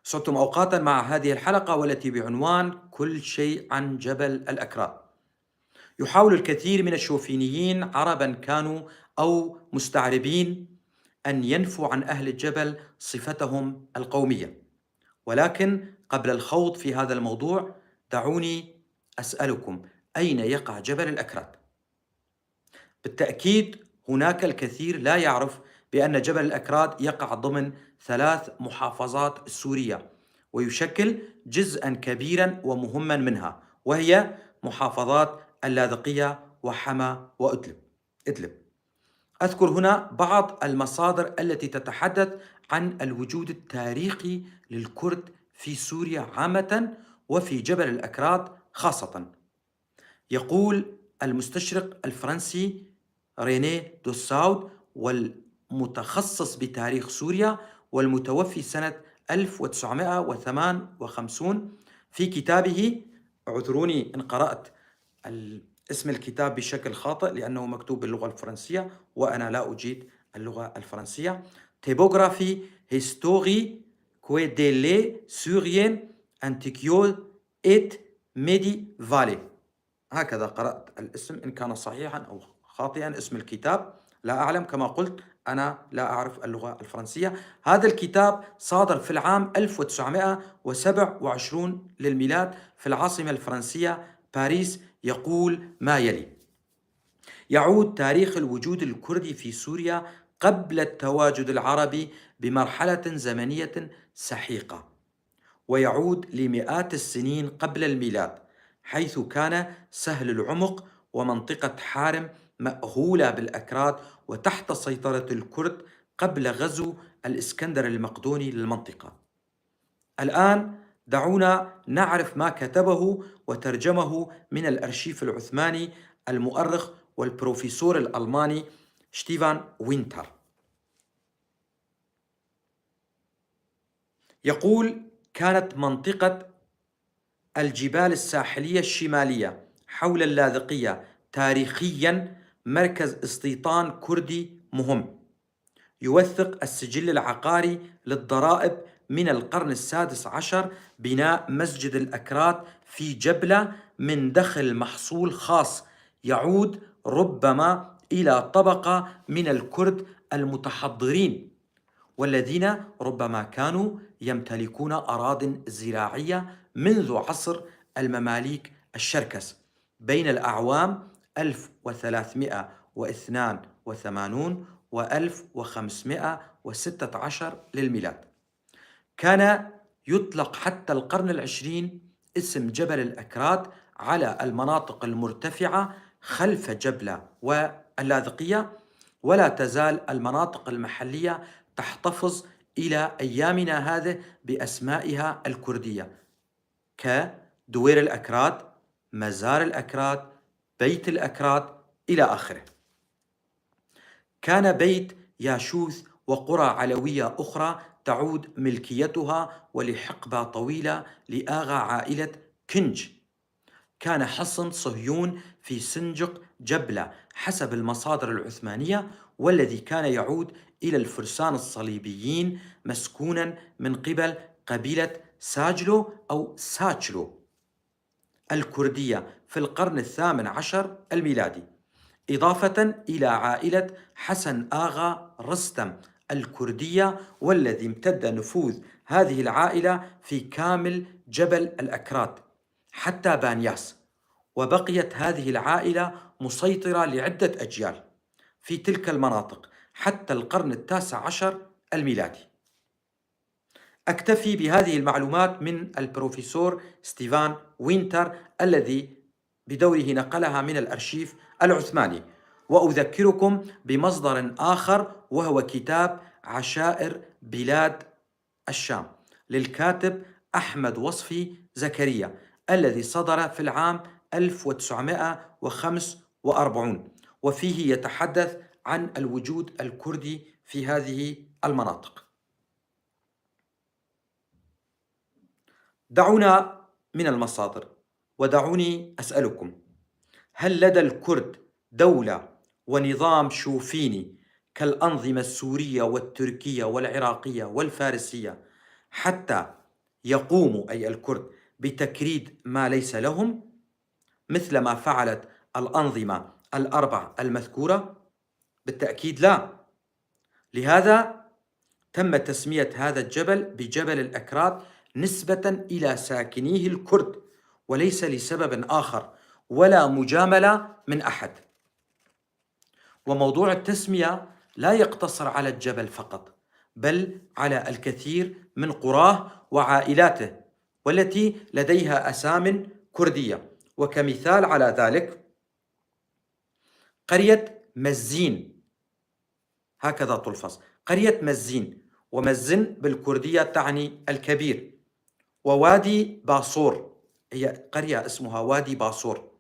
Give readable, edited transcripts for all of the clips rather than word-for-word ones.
صرتم أوقاتا مع هذه الحلقة والتي بعنوان كل شيء عن جبل الأكراد. يحاول الكثير من الشوفينيين عربا كانوا أو مستعربين أن ينفوا عن أهل الجبل صفتهم القومية، ولكن قبل الخوض في هذا الموضوع دعوني أسألكم: أين يقع جبل الأكراد؟ بالتأكيد هناك الكثير لا يعرف بأن جبل الأكراد يقع ضمن 3 محافظات سورية، ويشكل جزءا كبيرا ومهما منها، وهي محافظات اللاذقية وحما إدلب. أذكر هنا بعض المصادر التي تتحدث عن الوجود التاريخي للكرد في سوريا عامة وفي جبل الأكراد خاصة. يقول المستشرق الفرنسي رينيه دوساود، والمتخصص بتاريخ سوريا والمتوفي سنة 1958 في كتابه، اعذروني إن قرأت اسم الكتاب بشكل خاطئ لأنه مكتوب باللغة الفرنسية وأنا لا أجيد اللغة الفرنسية، تيبوغرافي هيستوري كوي ديلي سوريين انتيكيو إت ميدي فالي. هكذا قرأت الاسم، إن كان صحيحا أو خاطئا اسم الكتاب لا أعلم، كما قلت أنا لا أعرف اللغة الفرنسية. هذا الكتاب صادر في العام 1927 للميلاد في العاصمة الفرنسية باريس. يقول ما يلي: يعود تاريخ الوجود الكردي في سوريا قبل التواجد العربي بمرحلة زمنية سحيقة، ويعود لمئات السنين قبل الميلاد، حيث كان سهل العمق ومنطقة حارم مأهولة بالأكراد وتحت سيطرة الكرد قبل غزو الإسكندر المقدوني للمنطقة. الآن دعونا نعرف ما كتبه وترجمه من الأرشيف العثماني المؤرخ والبروفيسور الألماني ستيفان وينتر. يقول: كانت منطقة الجبال الساحلية الشمالية حول اللاذقية تاريخيا مركز استيطان كردي مهم، يوثق السجل العقاري للضرائب من القرن السادس عشر بناء مسجد الأكراد في جبلة من دخل محصول خاص يعود ربما إلى طبقة من الكرد المتحضرين، والذين ربما كانوا يمتلكون أراضٍ زراعية منذ عصر المماليك الشركس بين الأعوام 1382 و 1516 للميلاد. كان يطلق حتى القرن العشرين اسم جبل الأكراد على المناطق المرتفعة خلف جبلة واللاذقية، ولا تزال المناطق المحلية تحتفظ إلى أيامنا هذه بأسمائها الكردية كدوير الأكراد، مزار الأكراد، بيت الأكراد إلى آخره. كان بيت ياشوث وقرى علوية أخرى تعود ملكيتها ولحقبة طويلة لآغا عائلة كنج. كان حصن صهيون في سنجق جبلة حسب المصادر العثمانية، والذي كان يعود إلى الفرسان الصليبيين مسكونا من قبل قبيلة ساجلو أو ساتشلو الكردية في القرن الثامن عشر الميلادي، إضافة إلى عائلة حسن آغا رستم الكردية، والذي امتد نفوذ هذه العائلة في كامل جبل الأكراد حتى بانياس، وبقيت هذه العائلة مسيطرة لعدة أجيال في تلك المناطق حتى القرن التاسع عشر الميلادي. أكتفي بهذه المعلومات من البروفيسور ستيفان وينتر الذي بدوره نقلها من الأرشيف العثماني، وأذكركم بمصدر آخر وهو كتاب عشائر بلاد الشام للكاتب أحمد وصفي زكريا الذي صدر في العام 1945، وفيه يتحدث عن الوجود الكردي في هذه المناطق. دعونا من المصادر، ودعوني أسألكم: هل لدى الكرد دولة ونظام شوفيني كالأنظمة السورية والتركية والعراقية والفارسية حتى يقوم أي الكرد بتكريد ما ليس لهم مثل ما فعلت الأنظمة الأربع المذكورة؟ بالتأكيد لا. لهذا تم تسمية هذا الجبل بجبل الأكراد نسبة إلى ساكنيه الكرد، وليس لسبب آخر ولا مجاملة من أحد. وموضوع التسمية لا يقتصر على الجبل فقط، بل على الكثير من قراه وعائلاته والتي لديها أسام كردية. وكمثال على ذلك قرية مزين، هكذا تلفظ، قرية مزين، ومزن بالكردية تعني الكبير. ووادي باصور، هي قرية اسمها وادي باصور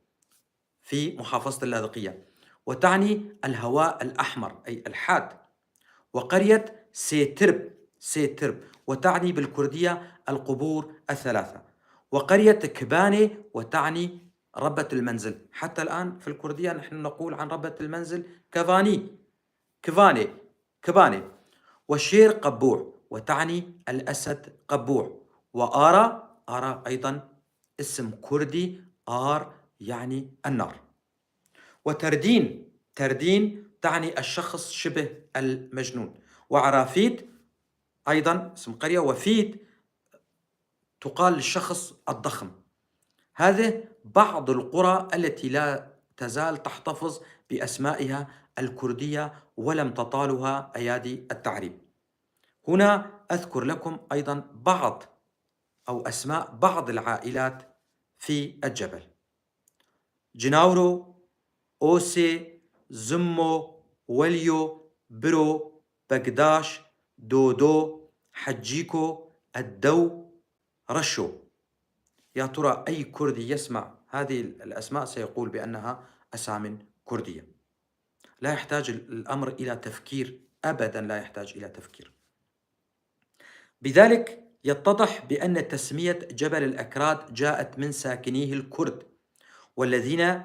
في محافظة اللاذقية، وتعني الهواء الأحمر أي الحاد. وقرية سيترب وتعني بالكردية القبور الثلاثة. وقرية كباني وتعني ربة المنزل. حتى الآن في الكردية نحن نقول عن ربة المنزل كباني. وشير قبوع وتعني الأسد قبوع. وآرا أيضا اسم كردي، آر يعني النار. وتردين تعني الشخص شبه المجنون. وعرافيت أيضا اسم قرية، وفيد تقال للشخص الضخم. هذه بعض القرى التي لا تزال تحتفظ بأسمائها الكردية ولم تطالها أيادي التعريب. هنا أذكر لكم أيضا أسماء بعض العائلات في الجبل: جناورو، أوسي، زمو، وليو، برو، بقداش، دودو، حجيكو، الدو، رشو. يا ترى أي كردي يسمع هذه الأسماء سيقول بأنها أسام كردية. لا يحتاج الأمر إلى تفكير، أبدا لا يحتاج إلى تفكير. بذلك يتضح بأن تسمية جبل الأكراد جاءت من ساكنيه الكرد، والذين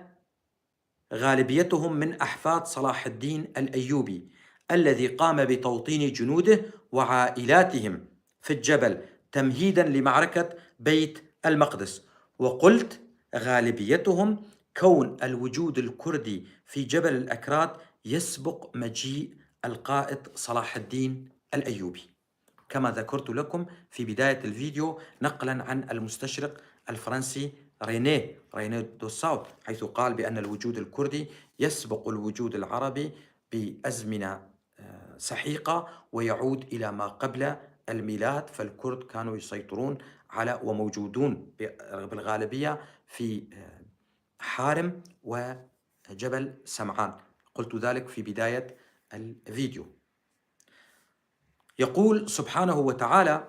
غالبيتهم من أحفاد صلاح الدين الأيوبي الذي قام بتوطين جنوده وعائلاتهم في الجبل تمهيدا لمعركة بيت المقدس. وقلت غالبيتهم كون الوجود الكردي في جبل الأكراد يسبق مجيء القائد صلاح الدين الأيوبي، كما ذكرت لكم في بداية الفيديو نقلا عن المستشرق الفرنسي رينيه دوساوت، حيث قال بأن الوجود الكردي يسبق الوجود العربي بأزمنة سحيقة ويعود إلى ما قبل الميلاد. فالكرد كانوا يسيطرون على وموجودون بالغالبية في حارم وجبل سمعان. قلت ذلك في بداية الفيديو. يقول سبحانه وتعالى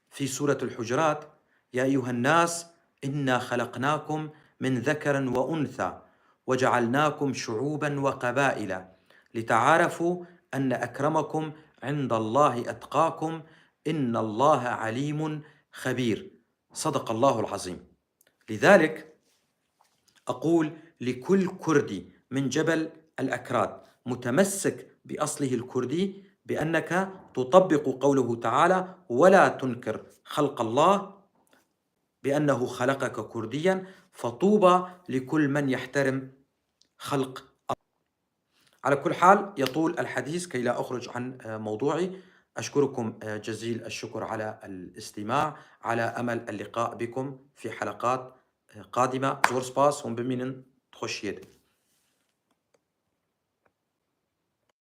في سورة الحجرات: يا أيها الناس إنا خلقناكم من ذكر وأنثى وجعلناكم شعوبا وقبائل لتعارفوا أن أكرمكم عند الله أتقاكم إن الله عليم خبير. صدق الله العظيم. لذلك أقول لكل كردي من جبل الأكراد متمسك بأصله الكردي بأنك تطبق قوله تعالى: ولا تنكر خلق الله بأنه خلقك كرديا، فطوبى لكل من يحترم خلق الله. على كل حال يطول الحديث كي لا أخرج عن موضوعي. أشكركم جزيل الشكر على الاستماع، على أمل اللقاء بكم في حلقات قادمة. زور سباس هم بمين تخشيد.